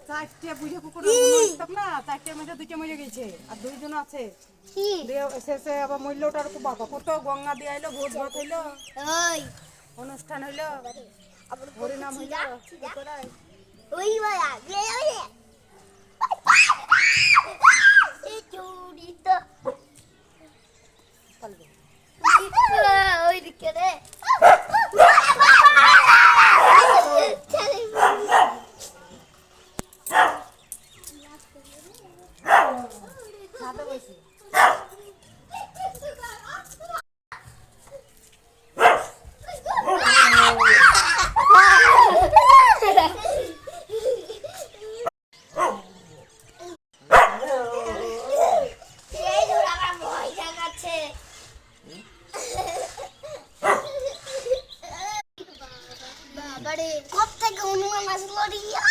চারটে বুঝে কুকুর না, চারটের মধ্যে দুইটা মরে গেছে আর দুইজন আছে। শেষে আবার মূল্যটার বাবা কত গঙ্গা দিয়ে আইলো, ভোট ভাত হইলো, অনুষ্ঠান হইলো, হরিনাম হইলো। কোথেকে অনুমান আসলো রিয়া?